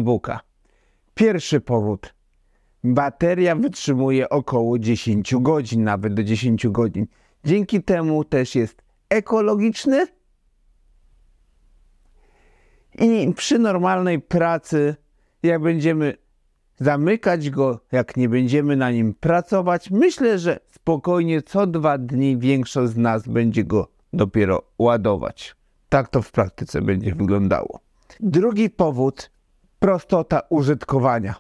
Chromebooka. Pierwszy powód. Bateria wytrzymuje około 10 godzin, nawet do 10 godzin. Dzięki temu też jest ekologiczny i przy normalnej pracy, jak będziemy zamykać go, jak nie będziemy na nim pracować, myślę, że spokojnie co 2 dni większość z nas będzie go dopiero ładować. Tak to w praktyce będzie wyglądało. Drugi powód, prostota użytkowania.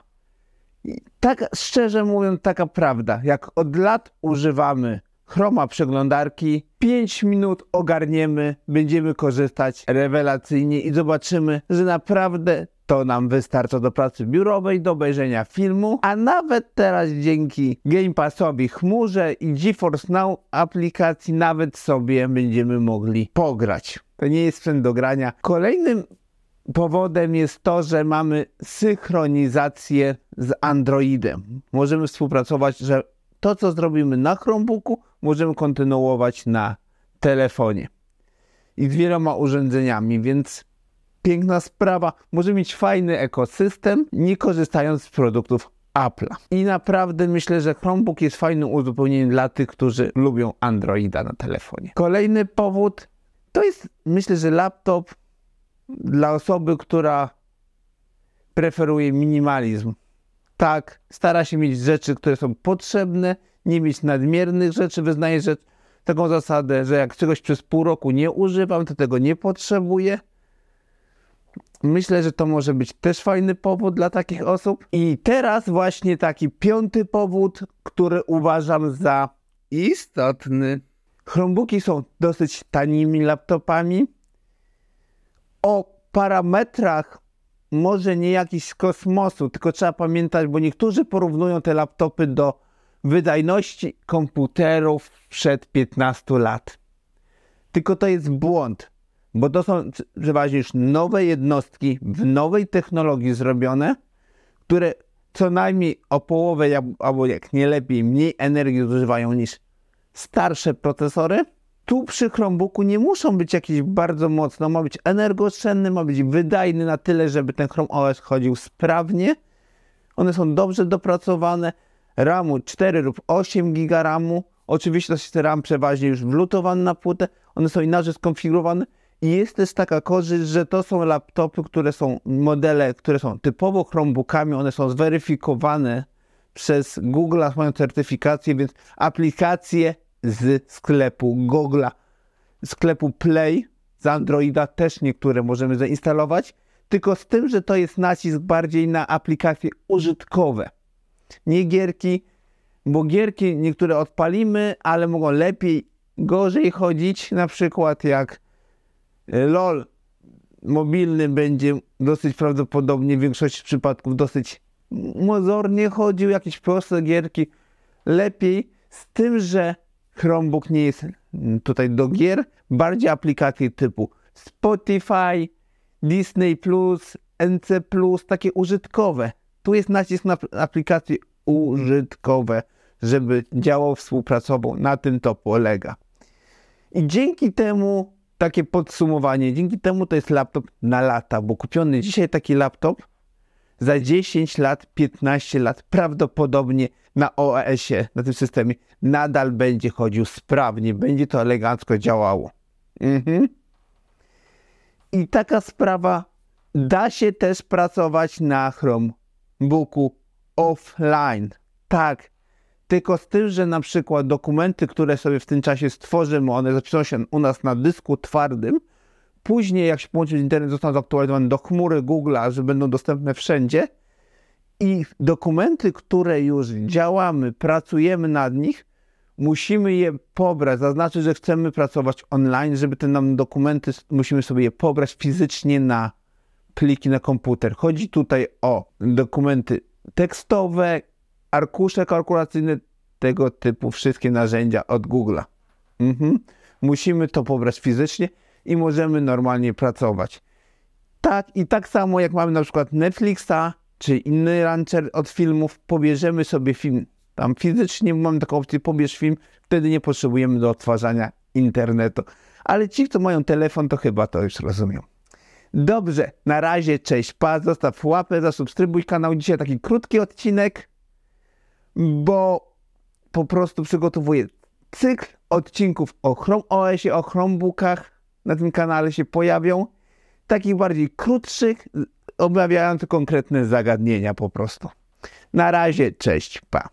I tak szczerze mówiąc, taka prawda, jak od lat używamy Chroma przeglądarki, 5 minut ogarniemy, będziemy korzystać rewelacyjnie i zobaczymy, że naprawdę to nam wystarcza do pracy biurowej, do obejrzenia filmu, a nawet teraz dzięki Game Passowi, chmurze i GeForce Now aplikacji nawet sobie będziemy mogli pograć. To nie jest sprzęt do grania. Kolejnym powodem jest to, że mamy synchronizację z Androidem. Możemy współpracować, że to, co zrobimy na Chromebooku, możemy kontynuować na telefonie i z wieloma urządzeniami, więc piękna sprawa. Możemy mieć fajny ekosystem, nie korzystając z produktów Apple'a. I naprawdę myślę, że Chromebook jest fajnym uzupełnieniem dla tych, którzy lubią Androida na telefonie. Kolejny powód to jest, myślę, że laptop dla osoby, która preferuje minimalizm. Tak, stara się mieć rzeczy, które są potrzebne, nie mieć nadmiernych rzeczy. Wyznaję, że taką zasadę, że jak czegoś przez pół roku nie używam, to tego nie potrzebuję. Myślę, że to może być też fajny powód dla takich osób. I teraz właśnie taki piąty powód, który uważam za istotny. Chromebooki są dosyć tanimi laptopami. O parametrach może nie jakiś z kosmosu, tylko trzeba pamiętać, bo niektórzy porównują te laptopy do wydajności komputerów sprzed 15 lat. Tylko to jest błąd, bo to są przeważnie już nowe jednostki w nowej technologii zrobione, które co najmniej o połowę, albo jak nie lepiej, mniej energii zużywają niż starsze procesory. Tu przy Chromebooku nie muszą być jakieś bardzo mocno, ma być energooszczędny, ma być wydajny na tyle, żeby ten Chrome OS chodził sprawnie. One są dobrze dopracowane, RAMu 4 lub 8 GB RAMu. Oczywiście to jest RAM przeważnie już wlutowany na płytę, one są inaczej skonfigurowane i jest też taka korzyść, że to są laptopy, które są modele, które są typowo Chromebookami, one są zweryfikowane przez Google, mają certyfikację, więc aplikacje z sklepu Google'a, sklepu Play z Androida też niektóre możemy zainstalować, tylko z tym, że to jest nacisk bardziej na aplikacje użytkowe, nie gierki, bo gierki niektóre odpalimy, ale mogą lepiej, gorzej chodzić, na przykład jak LOL mobilny będzie dosyć prawdopodobnie w większości przypadków dosyć mozornie chodził, jakieś proste gierki lepiej, z tym, że Chromebook nie jest tutaj do gier, bardziej aplikacje typu Spotify, Disney+, NC+, takie użytkowe. Tu jest nacisk na aplikacje użytkowe, żeby działał, współpracował, na tym to polega. I dzięki temu, takie podsumowanie, dzięki temu to jest laptop na lata, bo kupiony dzisiaj taki laptop za 10 lat, 15 lat prawdopodobnie na OS-ie, na tym systemie nadal będzie chodził sprawnie, będzie to elegancko działało. I taka sprawa, da się też pracować na Chromebooku offline. Tak, tylko z tym, że na przykład dokumenty, które sobie w tym czasie stworzymy, one zapisują się u nas na dysku twardym, później jak się połączy z internet, zostaną zaktualizowane do chmury Google'a, że będą dostępne wszędzie i dokumenty, które już działamy, pracujemy nad nich, musimy je pobrać, zaznaczyć, że chcemy pracować online, żeby te nam dokumenty, musimy sobie je pobrać fizycznie na pliki na komputer. Chodzi tutaj o dokumenty tekstowe, arkusze kalkulacyjne, tego typu wszystkie narzędzia od Google'a. Musimy to pobrać fizycznie i możemy normalnie pracować. Tak i tak samo jak mamy na przykład Netflixa, czy inny launcher od filmów, pobierzemy sobie film tam fizycznie, mamy taką opcję, pobierz film, wtedy nie potrzebujemy do odtwarzania internetu. Ale ci, kto mają telefon, to chyba to już rozumieją. Dobrze, na razie, cześć, pa, zostaw łapę, zasubskrybuj kanał. Dzisiaj taki krótki odcinek, bo po prostu przygotowuję cykl odcinków o Chrome OS-ie, o Chromebookach. Na tym kanale się pojawią. Takich bardziej krótszych, omawiających konkretne zagadnienia po prostu. Na razie, cześć, pa.